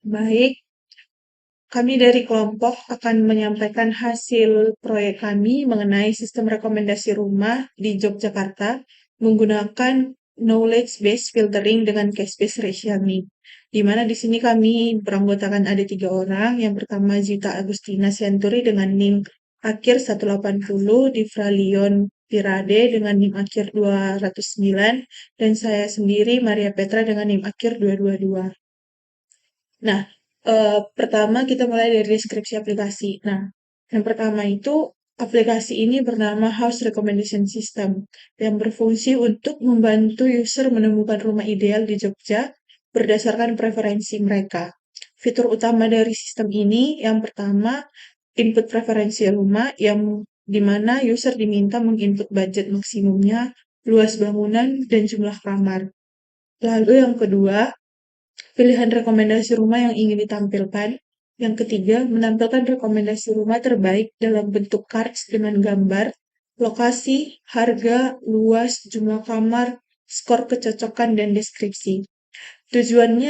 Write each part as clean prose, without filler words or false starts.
Baik, kami dari kelompok akan menyampaikan hasil proyek kami mengenai sistem rekomendasi rumah di Yogyakarta menggunakan knowledge based filtering dengan case based rationing. Di mana di sini kami beranggotakan ada 3 orang. Yang pertama Zita Agustina Senturi dengan NIM akhir 180, di Fralion Pirade dengan NIM akhir 209, dan saya sendiri Maria Petra dengan NIM akhir 222. Nah, pertama kita mulai dari deskripsi aplikasi. Nah, yang pertama itu aplikasi ini bernama House Recommendation System yang berfungsi untuk membantu user menemukan rumah ideal di Jogja berdasarkan preferensi mereka. Fitur utama dari sistem ini yang pertama, input preferensi rumah yang dimana user diminta menginput budget maksimumnya, luas bangunan, dan jumlah kamar. Lalu yang kedua, pilihan rekomendasi rumah yang ingin ditampilkan. Yang ketiga, menampilkan rekomendasi rumah terbaik dalam bentuk cards dengan gambar, lokasi, harga, luas, jumlah kamar, skor kecocokan, dan deskripsi. Tujuan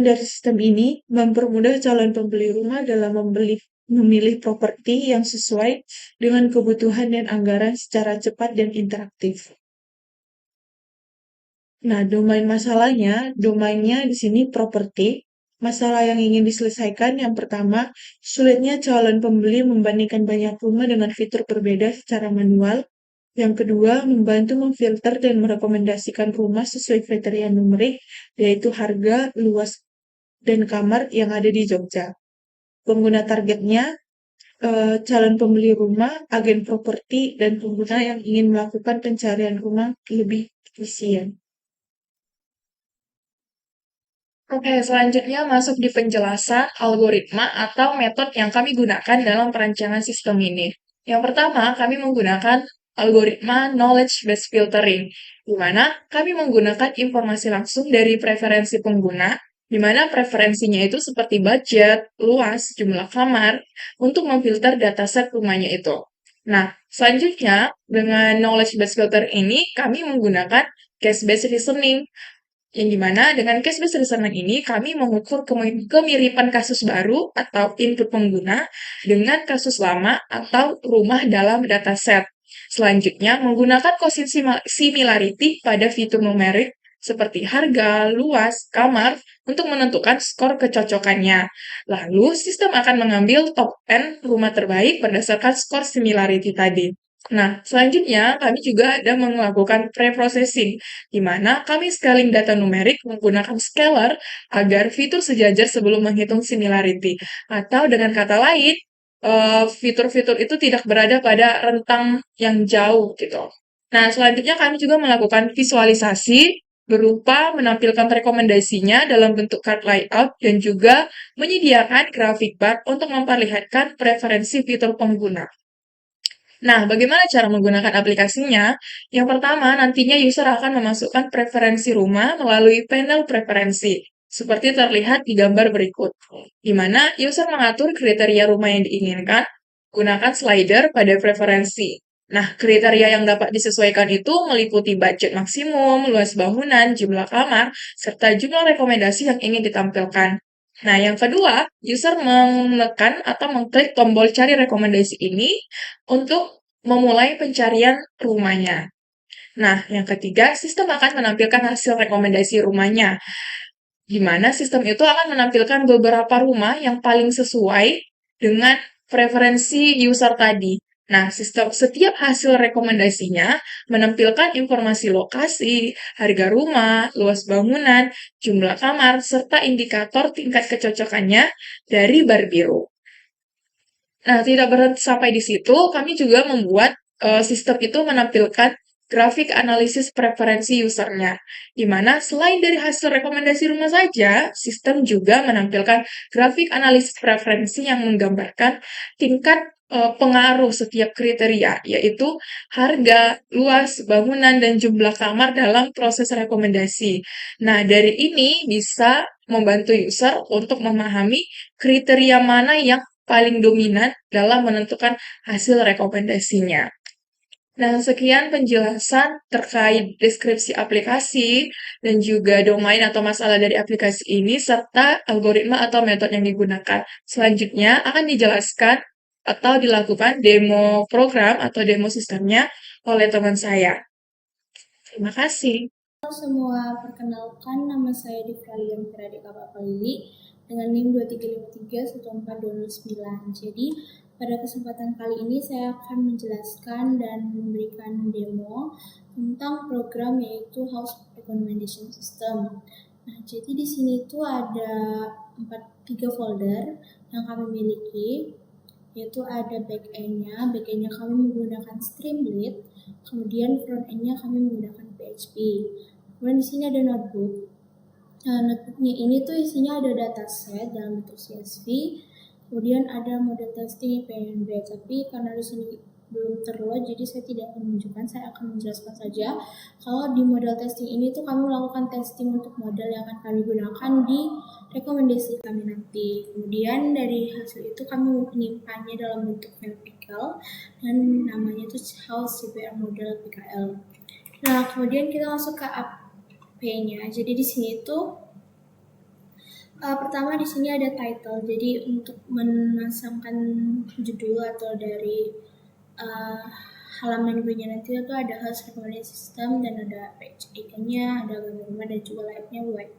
dari sistem ini mempermudah calon pembeli rumah dalam memilih properti yang sesuai dengan kebutuhan dan anggaran secara cepat dan interaktif. Nah, domainnya di sini properti. Masalah yang ingin diselesaikan yang pertama, sulitnya calon pembeli membandingkan banyak rumah dengan fitur berbeda secara manual. Yang kedua, membantu memfilter dan merekomendasikan rumah sesuai kriteria numerik, yaitu harga, luas, dan kamar yang ada di Jogja. Pengguna targetnya, calon pembeli rumah, agen properti, dan pengguna yang ingin melakukan pencarian rumah lebih efisien. Oke, selanjutnya masuk di penjelasan algoritma atau metode yang kami gunakan dalam perancangan sistem ini. Yang pertama, kami menggunakan algoritma knowledge based filtering, di mana kami menggunakan informasi langsung dari preferensi pengguna, di mana preferensinya itu seperti budget, luas, jumlah kamar, untuk memfilter dataset rumahnya itu. Nah, selanjutnya dengan knowledge based filter ini kami menggunakan case based reasoning, yang dimana dengan case-based reasoning ini kami mengukur kemiripan kasus baru atau input pengguna dengan kasus lama atau rumah dalam dataset. Selanjutnya, menggunakan quotient similarity pada fitur numerik seperti harga, luas, kamar untuk menentukan skor kecocokannya. Lalu, sistem akan mengambil top 10 rumah terbaik berdasarkan skor similarity tadi. Nah, selanjutnya kami juga ada melakukan pre-processing, di mana kami scaling data numerik menggunakan scalar agar fitur sejajar sebelum menghitung similarity. Atau dengan kata lain, fitur-fitur itu tidak berada pada rentang yang jauh gitu. Nah, selanjutnya kami juga melakukan visualisasi berupa menampilkan rekomendasinya dalam bentuk card layout dan juga menyediakan grafik bar untuk memperlihatkan preferensi fitur pengguna. Nah, bagaimana cara menggunakan aplikasinya? Yang pertama, nantinya user akan memasukkan preferensi rumah melalui panel preferensi, seperti terlihat di gambar berikut, di mana user mengatur kriteria rumah yang diinginkan, gunakan slider pada preferensi. Nah, kriteria yang dapat disesuaikan itu meliputi budget maksimum, luas bangunan, jumlah kamar, serta jumlah rekomendasi yang ingin ditampilkan. Nah, yang kedua, user menekan atau mengklik tombol cari rekomendasi ini untuk memulai pencarian rumahnya. Nah, yang ketiga, sistem akan menampilkan hasil rekomendasi rumahnya, di mana sistem itu akan menampilkan beberapa rumah yang paling sesuai dengan preferensi user tadi. Nah, setiap hasil rekomendasinya menampilkan informasi lokasi, harga rumah, luas bangunan, jumlah kamar, serta indikator tingkat kecocokannya dari bar biru. Nah, tidak berhenti sampai di situ, kami juga membuat sistem itu menampilkan grafik analisis preferensi usernya, di mana selain dari hasil rekomendasi rumah saja, sistem juga menampilkan grafik analisis preferensi yang menggambarkan tingkat pengaruh setiap kriteria, yaitu harga, luas, bangunan, dan jumlah kamar dalam proses rekomendasi. Nah, dari ini bisa membantu user untuk memahami kriteria mana yang paling dominan dalam menentukan hasil rekomendasinya. Nah, sekian penjelasan terkait deskripsi aplikasi dan juga domain atau masalah dari aplikasi ini serta algoritma atau metode yang digunakan. Selanjutnya akan dijelaskan atau dilakukan demo program atau demo sistemnya oleh teman saya. Terima kasih. Halo semua, perkenalkan nama saya Divalian Pradika Papalili dengan NIM 23531429. Jadi, pada kesempatan kali ini saya akan menjelaskan dan memberikan demo tentang program yaitu House Recommendation System. Nah, jadi di sini tuh ada 3 folder yang kami miliki, yaitu ada backend-nya kami menggunakan Streamlit, kemudian front-end-nya kami menggunakan PHP. Kemudian di sini ada notebook. Nah, notebooknya ini tuh isinya ada dataset dalam bentuk CSV, kemudian ada model testing PNB, tapi karena di sini belum terload, jadi saya tidak menunjukkan, saya akan menjelaskan saja. Kalau di model testing ini tuh kami melakukan testing untuk model yang akan kami gunakan di rekomendasi kami nanti. Kemudian dari hasil itu kami menyimpannya dalam bentuk file Pickle dan namanya itu House CPR Model PKL. Nah, kemudian kita masuk ke AP-nya. Jadi di sini tuh pertama di sini ada title. Jadi untuk memasangkan judul atau dari halaman gue-nya nanti itu ada House Recommendation System dan ada page icon-nya, ada gambar dan juga layout-nya white.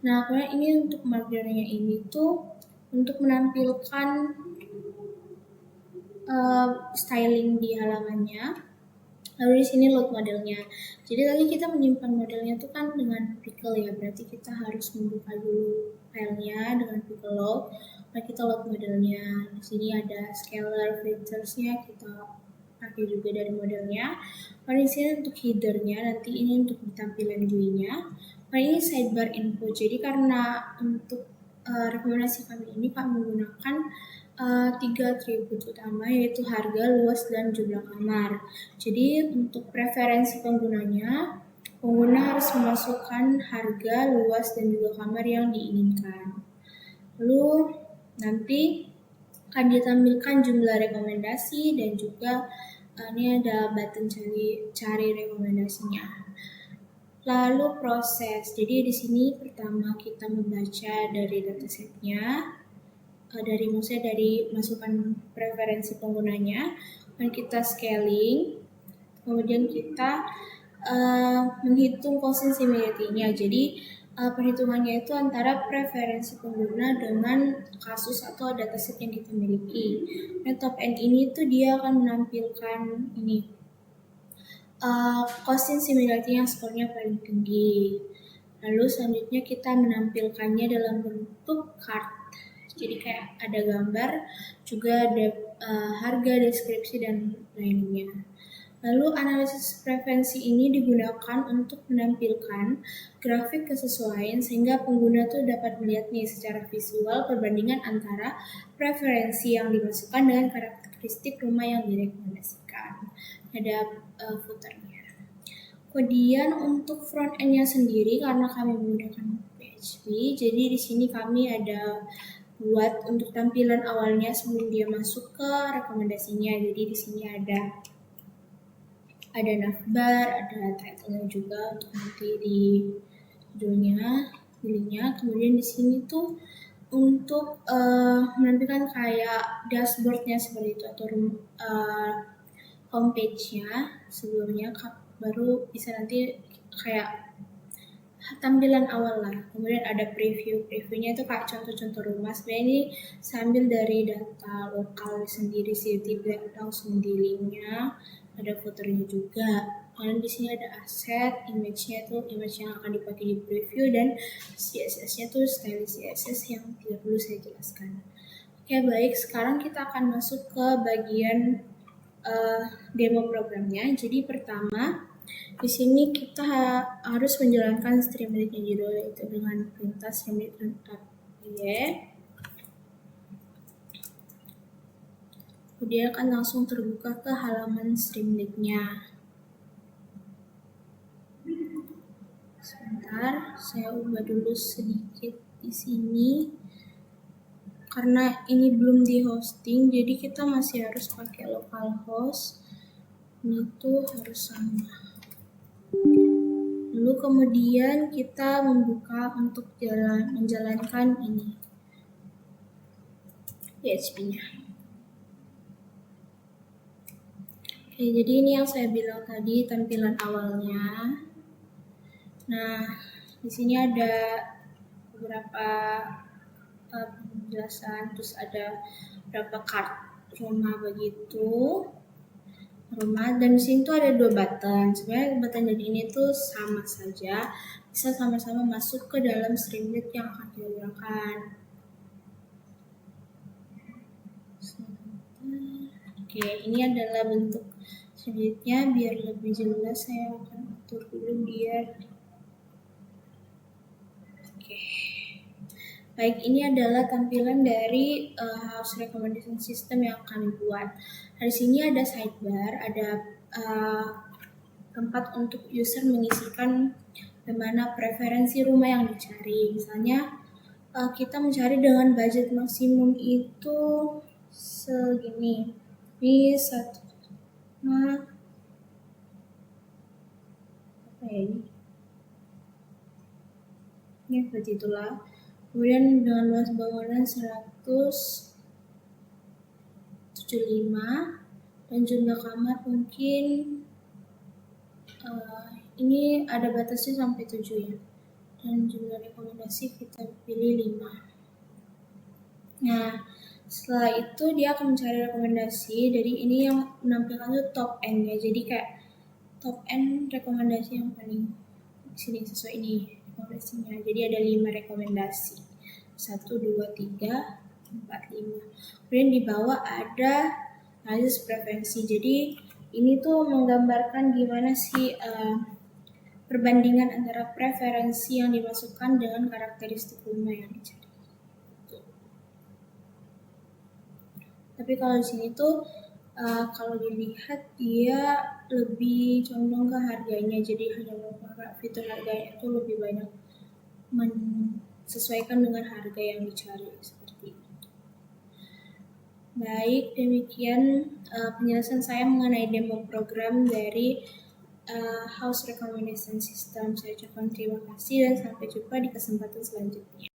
Nah, kemudian ini untuk markernya ini tuh untuk menampilkan styling di halamannya. Lalu di sini load modelnya. Jadi tadi kita menyimpan modelnya tuh kan dengan pickle ya, berarti kita harus membuka dulu filenya dengan pickle load. Lalu kita load modelnya. Di sini ada scalar features-nya kita pakai juga dari modelnya. Lalu di sini untuk header-nya, nanti ini untuk tampilan GUI-nya. Lalu ini sidebar info. Jadi karena untuk rekomendasi kami ini kami menggunakan 3 atribut utama yaitu harga, luas, dan jumlah kamar. Jadi untuk preferensi penggunanya, pengguna harus memasukkan harga, luas, dan juga kamar yang diinginkan. Lalu nanti akan ditampilkan jumlah rekomendasi dan juga ini ada button cari rekomendasinya. Lalu proses. Jadi di sini pertama kita membaca dari datasetnya, dari masukan preferensi penggunanya, dan kita scaling, kemudian kita menghitung constant similarity-nya. Jadi perhitungannya itu antara preferensi pengguna dengan kasus atau dataset yang kita miliki. Nah, top end ini tuh dia akan menampilkan ini constant similarity yang skornya paling tinggi. Lalu selanjutnya kita menampilkannya dalam bentuk card. Jadi kayak ada gambar, juga ada harga, deskripsi, dan lainnya. Lalu analisis preferensi ini digunakan untuk menampilkan grafik kesesuaian sehingga pengguna tuh dapat melihat nih secara visual perbandingan antara preferensi yang dimasukkan dengan karakteristik rumah yang direkomendasikan. Ada footernya. Kemudian untuk front end-nya sendiri karena kami menggunakan PHP, jadi di sini kami ada buat untuk tampilan awalnya sebelum dia masuk ke rekomendasinya. Jadi di sini ada navbar, ada title-nya juga untuk nanti di judulnya, pilihnya. Kemudian di sini tuh untuk menampilkan kayak dashboard-nya seperti itu atau homepage-nya sebelumnya, baru bisa nanti kayak tampilan awal lah. Kemudian ada previewnya itu kayak contoh-contoh rumah. Sebenarnya ini sambil dari data lokal sendiri sih, tidak langsung di linknya. Ada fotonya juga. Kemudian di sini ada aset, image-nya itu image yang akan dipakai di preview, dan CSS-nya tuh style CSS yang tidak perlu saya jelaskan. Oke, baik, sekarang kita akan masuk ke bagian demo programnya. Jadi pertama di sini kita harus menjalankan Streamlit-nya judul yaitu dengan perintah Streamlit run-app. Kemudian akan langsung terbuka ke halaman Streamlit-nya. Sebentar, saya ubah dulu sedikit di sini. Karena ini belum di hosting, jadi kita masih harus pakai localhost. Ini tuh harus sama. Lalu kemudian kita membuka untuk menjalankan ini PHP-nya. Oke, jadi ini yang saya bilang tadi tampilan awalnya. Nah, di sini ada beberapa penjelasan, terus ada beberapa card rumah begitu. Rumah, dan di sini tuh ada 2 button. Sebenarnya button dan ini tuh sama saja, bisa sama-sama masuk ke dalam Streamlit yang akan kita gunakan. Oke, ini adalah bentuk Streamlit-nya. Biar lebih jelas saya akan atur dulu biar. Oke. Baik, ini adalah tampilan dari house recommendation system yang kami buat. Di sini ada sidebar, ada tempat untuk user mengisikan bagaimana preferensi rumah yang dicari. Misalnya kita mencari dengan budget maksimum itu segini. Ini satu apa ya ini? Ya, seperti itulah. Kemudian dengan luas bangunan 175 dan jumlah kamar mungkin ini ada batasnya sampai 7 ya. Dan jumlah rekomendasi kita pilih 5. Nah, setelah itu dia akan mencari rekomendasi. Jadi ini yang menampilkan itu top end ya. Jadi kayak top end rekomendasi yang paling sini sesuai ini rekomendasinya. Jadi ada 5 rekomendasi. 1, 2, 3, 4, 5. Kemudian di bawah ada analisis preferensi. Jadi ini tuh menggambarkan gimana sih perbandingan antara preferensi yang dimasukkan dengan karakteristik rumah yang dicari. Tapi kalau di sini tuh kalau dilihat dia lebih condong ke harganya, jadi hanya fitur harganya itu lebih banyak menyesuaikan dengan harga yang dicari seperti itu. Baik, demikian penjelasan saya mengenai demo program dari House Recommendation System. Saya ucapkan terima kasih dan sampai jumpa di kesempatan selanjutnya.